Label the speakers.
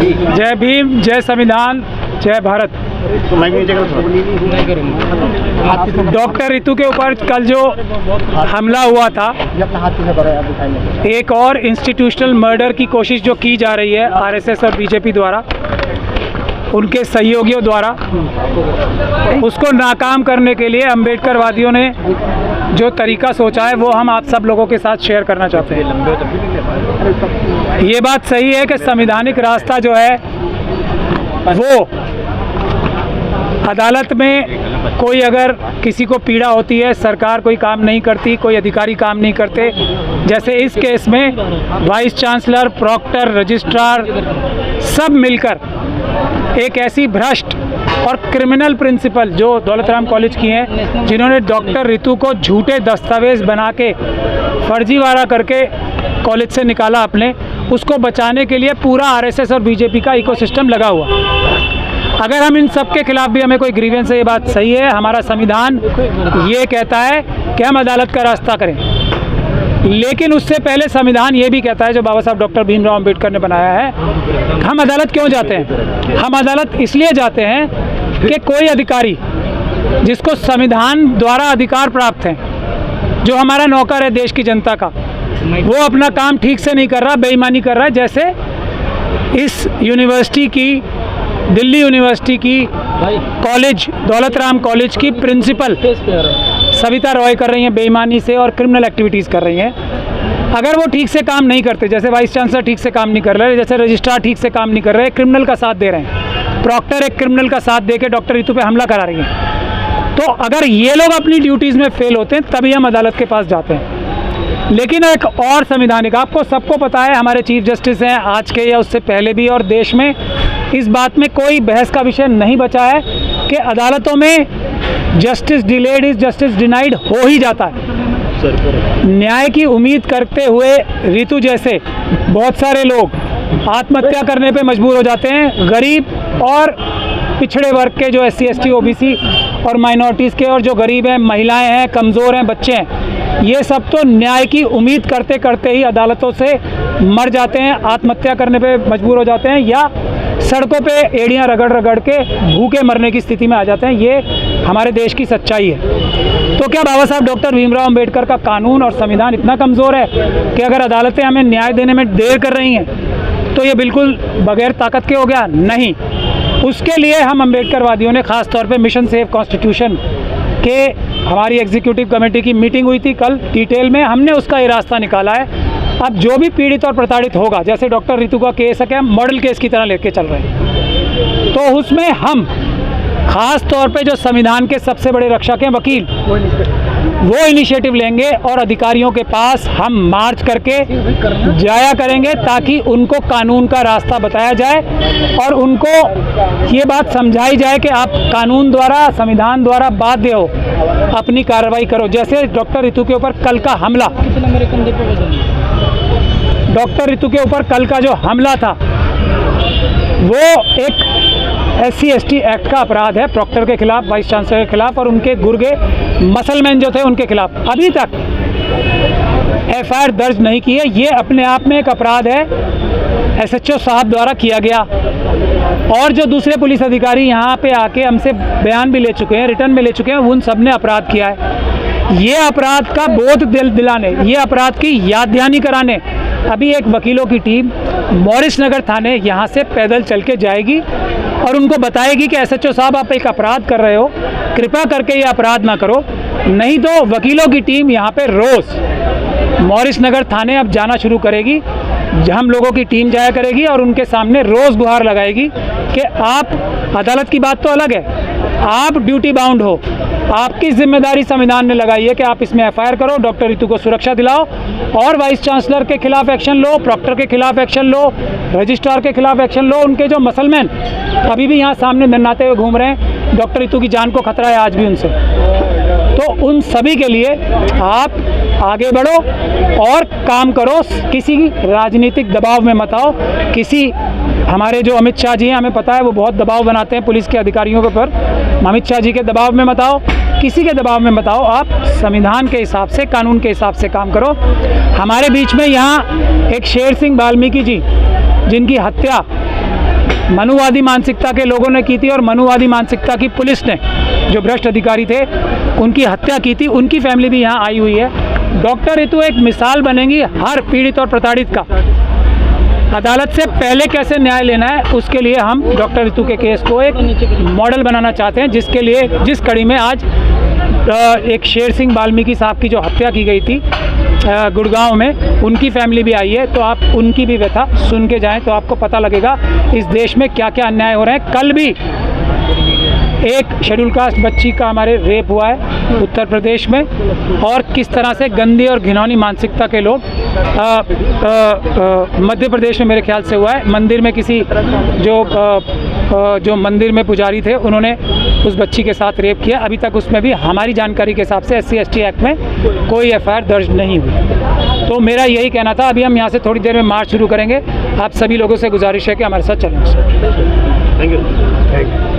Speaker 1: जय भीम, जय संविधान, जय भारत। डॉक्टर रितु के ऊपर कल जो हमला हुआ था, एक और इंस्टीट्यूशनल मर्डर की कोशिश जो की जा रही है आरएसएस और बीजेपी द्वारा, उनके सहयोगियों द्वारा, उसको नाकाम करने के लिए अंबेडकरवादियों ने जो तरीका सोचा है वो हम आप सब लोगों के साथ शेयर करना चाहते हैं। ये बात सही है कि संवैधानिक रास्ता जो है वो अदालत में कोई अगर किसी को पीड़ा होती है, सरकार कोई काम नहीं करती, कोई अधिकारी काम नहीं करते, जैसे इस केस में वाइस चांसलर, प्रॉक्टर, रजिस्ट्रार सब मिलकर एक ऐसी भ्रष्ट और क्रिमिनल प्रिंसिपल जो दौलत राम कॉलेज की हैं, जिन्होंने डॉक्टर रितु को झूठे दस्तावेज़ बना के फर्जीवाड़ा करके कॉलेज से निकाला अपने, उसको बचाने के लिए पूरा आरएसएस और बीजेपी का इकोसिस्टम लगा हुआ। अगर हम इन सब के खिलाफ भी हमें कोई ग्रीवेंस है, ये बात सही है। हमारा संविधान ये कहता है कि हम अदालत का रास्ता करें, लेकिन उससे पहले संविधान ये भी कहता है, जो बाबा साहब डॉक्टर भीमराव अम्बेडकर ने बनाया है, हम अदालत क्यों जाते हैं? हम अदालत इसलिए जाते हैं कि कोई अधिकारी जिसको संविधान द्वारा अधिकार प्राप्त हैं, जो हमारा नौकर है देश की जनता का, वो अपना काम ठीक से नहीं कर रहा, बेईमानी कर रहा है। जैसे इस यूनिवर्सिटी की, दिल्ली यूनिवर्सिटी की कॉलेज, दौलत राम कॉलेज की प्रिंसिपल सविता रॉय कर रही हैं बेईमानी से और क्रिमिनल एक्टिविटीज़ कर रही हैं। अगर वो ठीक से काम नहीं करते, जैसे वाइस चांसलर ठीक से काम नहीं कर रहे, जैसे रजिस्ट्रार ठीक से काम नहीं कर रहे, क्रिमिनल का साथ दे रहे हैं, प्रॉक्टर एक क्रिमिनल का साथ दे के डॉक्टर रितु पे हमला करा रही है, तो अगर ये लोग अपनी ड्यूटीज़ में फेल होते हैं तभी हम अदालत के पास जाते हैं। लेकिन एक और संवैधानिक, आपको सबको पता है, हमारे चीफ जस्टिस हैं आज के या उससे पहले भी, और देश में इस बात में कोई बहस का विषय नहीं बचा है कि अदालतों में justice delayed is justice denied हो ही जाता है। न्याय की उम्मीद करते हुए रितु जैसे बहुत सारे लोग आत्महत्या करने पे मजबूर हो जाते हैं। गरीब और पिछड़े वर्ग के, जो SC ST OBC और माइनॉरिटीज़ के, और जो गरीब हैं, महिलाएं हैं, कमज़ोर हैं, बच्चे हैं, ये सब तो न्याय की उम्मीद करते करते ही अदालतों से मर जाते हैं, आत्महत्या करने पे मजबूर हो जाते हैं, या सड़कों पे एड़ियाँ रगड़ रगड़ के भूखे मरने की स्थिति में आ जाते हैं। ये हमारे देश की सच्चाई है। तो क्या बाबा साहब डॉक्टर भीमराव अम्बेडकर का कानून और संविधान इतना कमज़ोर है कि अगर अदालतें हमें न्याय देने में देर कर रही हैं तो ये बिल्कुल बगैर ताकत के हो गया? नहीं। उसके लिए हम अम्बेडकरवादियों ने ख़ास तौर पे मिशन सेव कॉन्स्टिट्यूशन के, हमारी एग्जीक्यूटिव कमेटी की मीटिंग हुई थी कल, डिटेल में हमने उसका ये रास्ता निकाला है। अब जो भी पीड़ित और प्रताड़ित होगा, जैसे डॉक्टर रितु का केस है कि हम मॉडल केस की तरह लेके चल रहे हैं, तो उसमें हम ख़ास तौर पे जो संविधान के सबसे बड़े रक्षक हैं, वकील, वो इनिशिएटिव लेंगे और अधिकारियों के पास हम मार्च करके जाया करेंगे ताकि उनको कानून का रास्ता बताया जाए और उनको ये बात समझाई जाए कि आप कानून द्वारा, संविधान द्वारा बाध्य हो, अपनी कार्रवाई करो। जैसे डॉक्टर रितु के ऊपर कल का हमला, डॉक्टर रितु के ऊपर कल का जो हमला था वो एक SC ST एक्ट का अपराध है, प्रॉक्टर के खिलाफ, वाइस चांसलर के खिलाफ और उनके गुर्गे मसलमैन जो थे उनके खिलाफ। अभी तक FIR दर्ज नहीं की है। ये अपने आप में एक अपराध है, SHO साहब द्वारा किया गया, और जो दूसरे पुलिस अधिकारी यहाँ पे आके हमसे बयान भी ले चुके हैं, रिटर्न में ले चुके हैं, उन सब ने अपराध किया है। ये अपराध का बोध दिलाने, ये अपराध की याद दहानी कराने अभी एक वकीलों की टीम मॉरिस नगर थाने यहाँ से पैदल चल के जाएगी और उनको बताएगी कि SHO साहब आप एक अपराध कर रहे हो, कृपया करके ये अपराध ना करो। नहीं तो वकीलों की टीम यहाँ पे रोज़ मॉरिस नगर थाने अब जाना शुरू करेगी, हम लोगों की टीम जाया करेगी और उनके सामने रोज़ गुहार लगाएगी कि आप, अदालत की बात तो अलग है, आप ड्यूटी बाउंड हो, आपकी जिम्मेदारी संविधान ने लगाई है कि आप इसमें FIR करो, डॉक्टर रितु को सुरक्षा दिलाओ और वाइस चांसलर के खिलाफ एक्शन लो, प्रॉक्टर के खिलाफ एक्शन लो, रजिस्ट्रार के खिलाफ एक्शन लो। उनके जो मसलमैन अभी भी यहाँ सामने नन्नाते हुए घूम रहे हैं, डॉक्टर रितु की जान को खतरा है आज भी उनसे, तो उन सभी के लिए आप आगे बढ़ो और काम करो, किसी राजनीतिक दबाव में मत आओ। किसी, हमारे जो अमित शाह जी हैं, हमें पता है वो बहुत दबाव बनाते हैं पुलिस के अधिकारियों के ऊपर, अमित शाह जी के दबाव में मत आओ, किसी के दबाव में मत आओ। आप संविधान के हिसाब से, कानून के हिसाब से काम करो। हमारे बीच में यहाँ एक शेर सिंह वाल्मीकि जी, जिनकी हत्या मनुवादी मानसिकता के लोगों ने की थी और मनुवादी मानसिकता की पुलिस ने, जो भ्रष्ट अधिकारी थे, उनकी हत्या की थी। उनकी फैमिली भी यहाँ आई हुई है। डॉक्टर रितु एक मिसाल बनेंगी हर पीड़ित और प्रताड़ित का। अदालत से पहले कैसे न्याय लेना है, उसके लिए हम डॉक्टर रितु के केस को एक मॉडल बनाना चाहते हैं, जिसके लिए जिस कड़ी में आज एक शेर सिंह वाल्मीकि साहब की जो हत्या की गई थी गुड़गांव में, उनकी फैमिली भी आई है। तो आप उनकी भी व्यथा सुन के जाएं तो आपको पता लगेगा इस देश में क्या क्या अन्याय हो रहे हैं। कल भी एक शेड्यूल कास्ट बच्ची का हमारे रेप हुआ है उत्तर प्रदेश में, और किस तरह से गंदी और घिनौनी मानसिकता के लोग मध्य प्रदेश में मेरे ख्याल से हुआ है। मंदिर में किसी जो मंदिर में पुजारी थे, उन्होंने उस बच्ची के साथ रेप किया। अभी तक उसमें भी हमारी जानकारी के हिसाब से SC/ST एक्ट में कोई FIR दर्ज नहीं हुई। तो मेरा यही कहना था। अभी हम यहाँ से थोड़ी देर में मार्च शुरू करेंगे। आप सभी लोगों से गुजारिश है कि हमारे साथ चलें।
Speaker 2: Thank you.